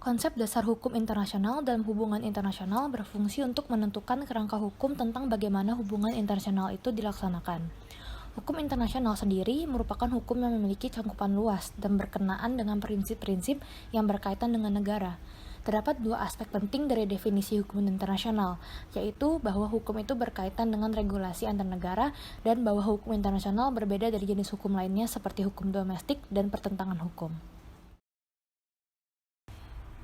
Konsep dasar hukum internasional dalam hubungan internasional berfungsi untuk menentukan kerangka hukum tentang bagaimana hubungan internasional itu dilaksanakan. Hukum internasional sendiri merupakan hukum yang memiliki cakupan luas dan berkenaan dengan prinsip-prinsip yang berkaitan dengan negara. Terdapat dua aspek penting dari definisi hukum internasional, yaitu bahwa hukum itu berkaitan dengan regulasi antar negara dan bahwa hukum internasional berbeda dari jenis hukum lainnya seperti hukum domestik dan pertentangan hukum.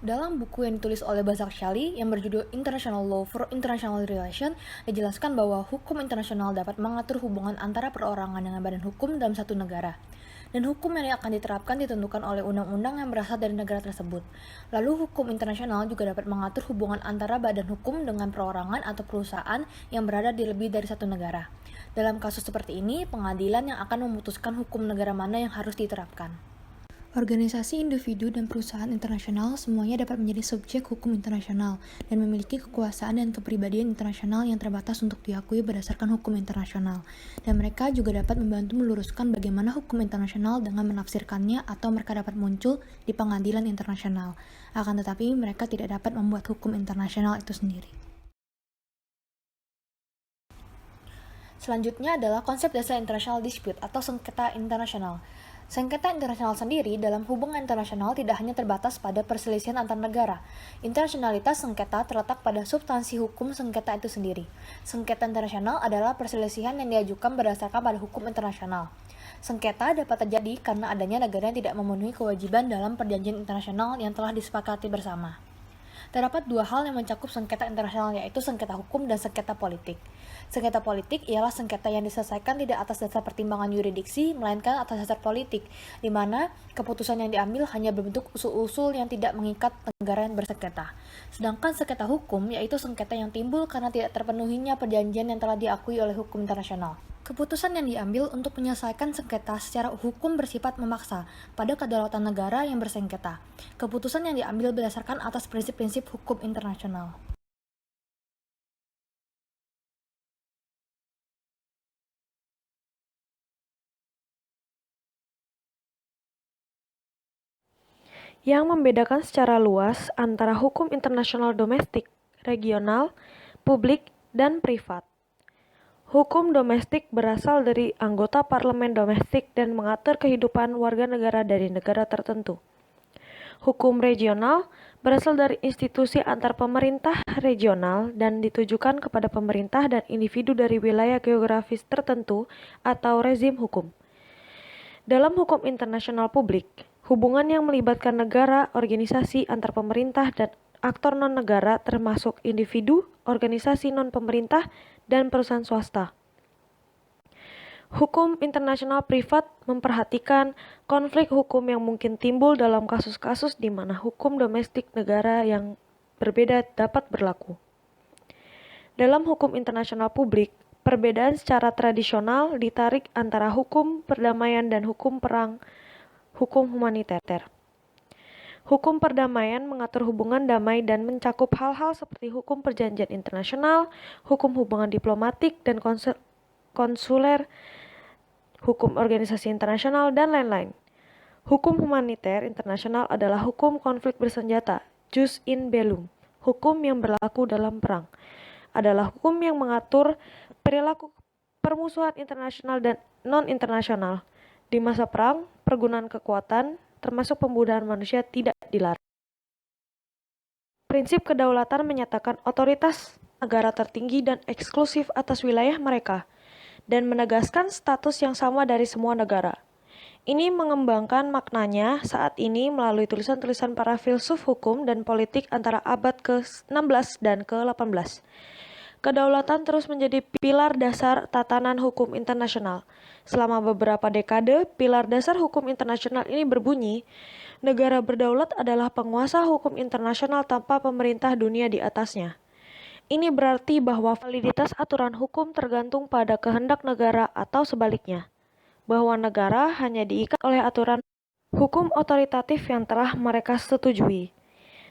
Dalam buku yang ditulis oleh Bazak Shali yang berjudul International Law for International Relations, dijelaskan bahwa hukum internasional dapat mengatur hubungan antara perorangan dengan badan hukum dalam satu negara. Dan hukum yang akan diterapkan ditentukan oleh undang-undang yang berasal dari negara tersebut. Lalu hukum internasional juga dapat mengatur hubungan antara badan hukum dengan perorangan atau perusahaan yang berada di lebih dari satu negara. Dalam kasus seperti ini, pengadilan yang akan memutuskan hukum negara mana yang harus diterapkan. Organisasi individu dan perusahaan internasional semuanya dapat menjadi subjek hukum internasional dan memiliki kekuasaan dan kepribadian internasional yang terbatas untuk diakui berdasarkan hukum internasional. Dan mereka juga dapat membantu meluruskan bagaimana hukum internasional dengan menafsirkannya atau mereka dapat muncul di pengadilan internasional. Akan tetapi mereka tidak dapat membuat hukum internasional itu sendiri. Selanjutnya adalah konsep dasar international dispute atau sengketa internasional. Sengketa internasional sendiri dalam hubungan internasional tidak hanya terbatas pada perselisihan antar negara. Internasionalitas sengketa terletak pada substansi hukum sengketa itu sendiri. Sengketa internasional adalah perselisihan yang diajukan berdasarkan pada hukum internasional. Sengketa dapat terjadi karena adanya negara yang tidak memenuhi kewajiban dalam perjanjian internasional yang telah disepakati bersama. Terdapat dua hal yang mencakup sengketa internasional, yaitu sengketa hukum dan sengketa politik. Sengketa politik ialah sengketa yang diselesaikan tidak atas dasar pertimbangan yuridiksi, melainkan atas dasar politik, di mana keputusan yang diambil hanya berbentuk usul-usul yang tidak mengikat negara yang bersengketa. Sedangkan sengketa hukum yaitu sengketa yang timbul karena tidak terpenuhinya perjanjian yang telah diakui oleh hukum internasional. Keputusan yang diambil untuk menyelesaikan sengketa secara hukum bersifat memaksa pada kedaulatan negara yang bersengketa. Keputusan yang diambil berdasarkan atas prinsip-prinsip hukum internasional. Yang membedakan secara luas antara hukum internasional domestik, regional, publik, dan privat. Hukum domestik berasal dari anggota parlemen domestik dan mengatur kehidupan warga negara dari negara tertentu. Hukum regional berasal dari institusi antar pemerintah regional dan ditujukan kepada pemerintah dan individu dari wilayah geografis tertentu atau rezim hukum. Dalam hukum internasional publik, hubungan yang melibatkan negara, organisasi antar pemerintah, dan aktor non-negara termasuk individu, organisasi non-pemerintah, dan perusahaan swasta. Hukum internasional privat memperhatikan konflik hukum yang mungkin timbul dalam kasus-kasus di mana hukum domestik negara yang berbeda dapat berlaku. Dalam hukum internasional publik, perbedaan secara tradisional ditarik antara hukum perdamaian dan hukum perang, hukum humaniter. Hukum perdamaian mengatur hubungan damai dan mencakup hal-hal seperti hukum perjanjian internasional, hukum hubungan diplomatik dan konsuler, hukum organisasi internasional, dan lain-lain. Hukum humaniter internasional adalah hukum konflik bersenjata, jus in bellum, hukum yang berlaku dalam perang. Adalah hukum yang mengatur perilaku permusuhan internasional dan non-internasional. Di masa perang, pergunaan kekuatan, termasuk pembunuhan manusia, tidak dilarang. Prinsip kedaulatan menyatakan otoritas negara tertinggi dan eksklusif atas wilayah mereka, dan menegaskan status yang sama dari semua negara. Ini mengembangkan maknanya saat ini melalui tulisan-tulisan para filsuf hukum dan politik antara abad ke-16 dan ke-18. Kedaulatan terus menjadi pilar dasar tatanan hukum internasional. Selama beberapa dekade, pilar dasar hukum internasional ini berbunyi, negara berdaulat adalah penguasa hukum internasional tanpa pemerintah dunia di atasnya. Ini berarti bahwa validitas aturan hukum tergantung pada kehendak negara atau sebaliknya, bahwa negara hanya diikat oleh aturan hukum otoritatif yang telah mereka setujui.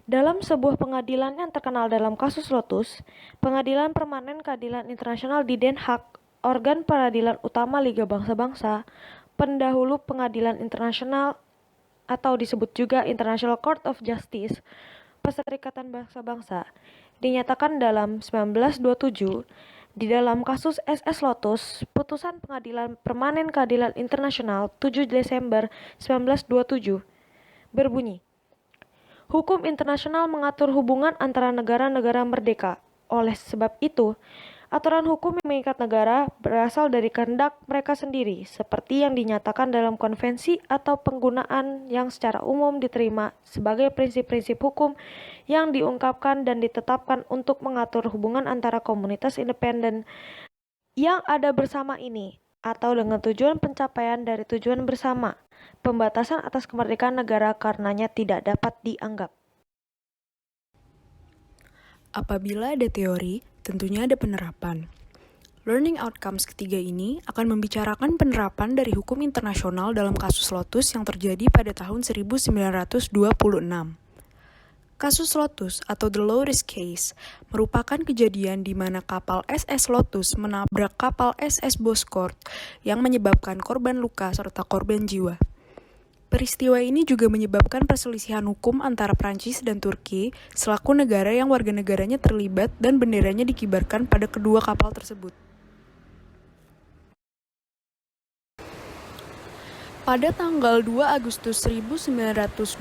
Dalam sebuah pengadilan yang terkenal dalam kasus Lotus, Pengadilan Permanen Keadilan Internasional di Den Haag, organ peradilan utama Liga Bangsa-Bangsa, pendahulu pengadilan internasional atau disebut juga International Court of Justice, Perserikatan Bangsa-Bangsa dinyatakan dalam 1927 di dalam kasus SS Lotus, putusan Pengadilan Permanen Keadilan Internasional 7 Desember 1927 berbunyi, hukum internasional mengatur hubungan antara negara-negara merdeka. Oleh sebab itu, aturan hukum yang mengikat negara berasal dari kehendak mereka sendiri, seperti yang dinyatakan dalam konvensi atau penggunaan yang secara umum diterima sebagai prinsip-prinsip hukum yang diungkapkan dan ditetapkan untuk mengatur hubungan antara komunitas independen yang ada bersama ini, atau dengan tujuan pencapaian dari tujuan bersama. Pembatasan atas kemerdekaan negara karenanya tidak dapat dianggap. Apabila ada teori, tentunya ada penerapan. Learning outcomes ketiga ini akan membicarakan penerapan dari hukum internasional dalam kasus Lotus yang terjadi pada tahun 1926. Kasus Lotus atau The Lotus Case merupakan kejadian di mana kapal SS Lotus menabrak kapal SS Boskort yang menyebabkan korban luka serta korban jiwa. Peristiwa ini juga menyebabkan perselisihan hukum antara Prancis dan Turki selaku negara yang warga negaranya terlibat dan benderanya dikibarkan pada kedua kapal tersebut. Pada tanggal 2 Agustus 1926,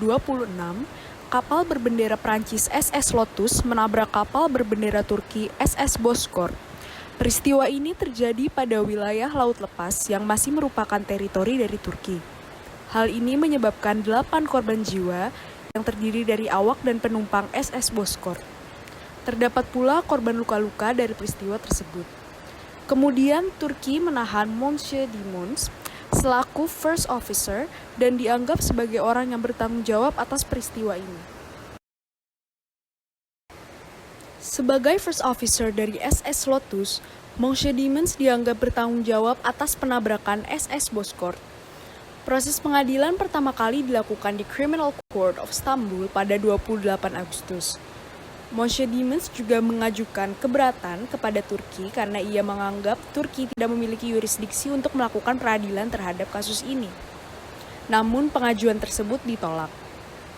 kapal berbendera Prancis SS Lotus menabrak kapal berbendera Turki SS Boskort. Peristiwa ini terjadi pada wilayah Laut Lepas yang masih merupakan teritori dari Turki. Hal ini menyebabkan 8 korban jiwa yang terdiri dari awak dan penumpang SS Boskort. Terdapat pula korban luka-luka dari peristiwa tersebut. Kemudian Turki menahan Monsieur Dimons selaku first officer dan dianggap sebagai orang yang bertanggung jawab atas peristiwa ini. Sebagai first officer dari SS Lotus, Monsieur Dimons dianggap bertanggung jawab atas penabrakan SS Boskort. Proses pengadilan pertama kali dilakukan di Criminal Court of Istanbul pada 28 Agustus. Monsieur Dimons juga mengajukan keberatan kepada Turki karena ia menganggap Turki tidak memiliki yurisdiksi untuk melakukan peradilan terhadap kasus ini. Namun pengajuan tersebut ditolak.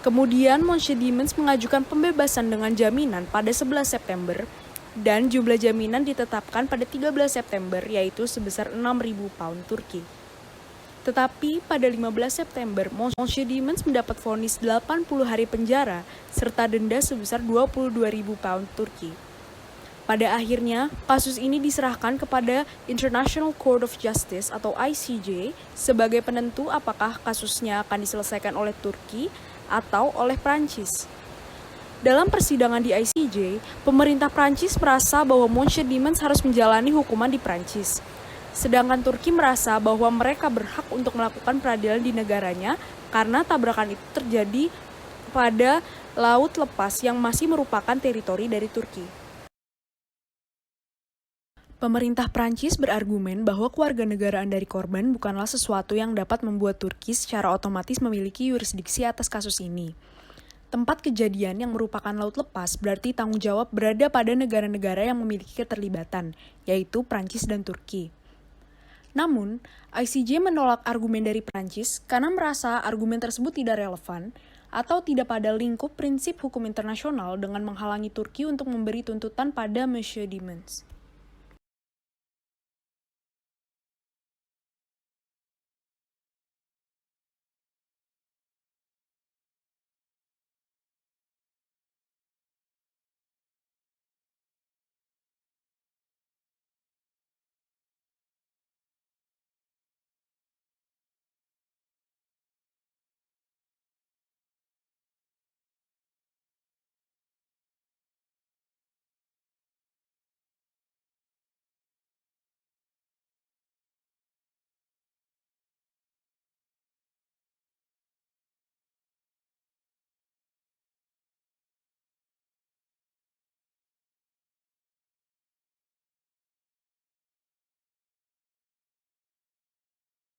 Kemudian Monsieur Dimons mengajukan pembebasan dengan jaminan pada 11 September dan jumlah jaminan ditetapkan pada 13 September yaitu sebesar 6.000 pound Turki. Tetapi pada 15 September, Monsieur Dimons mendapat vonis 80 hari penjara serta denda sebesar 22.000 pound Turki. Pada akhirnya, kasus ini diserahkan kepada International Court of Justice atau ICJ sebagai penentu apakah kasusnya akan diselesaikan oleh Turki atau oleh Prancis. Dalam persidangan di ICJ, pemerintah Prancis merasa bahwa Monsieur Dimons harus menjalani hukuman di Prancis. Sedangkan Turki merasa bahwa mereka berhak untuk melakukan peradilan di negaranya karena tabrakan itu terjadi pada Laut Lepas yang masih merupakan teritori dari Turki. Pemerintah Prancis berargumen bahwa kewarganegaraan dari korban bukanlah sesuatu yang dapat membuat Turki secara otomatis memiliki yurisdiksi atas kasus ini. Tempat kejadian yang merupakan Laut Lepas berarti tanggung jawab berada pada negara-negara yang memiliki keterlibatan, yaitu Prancis dan Turki. Namun, ICJ menolak argumen dari Prancis karena merasa argumen tersebut tidak relevan atau tidak pada lingkup prinsip hukum internasional dengan menghalangi Turki untuk memberi tuntutan pada Monsieur Dimons.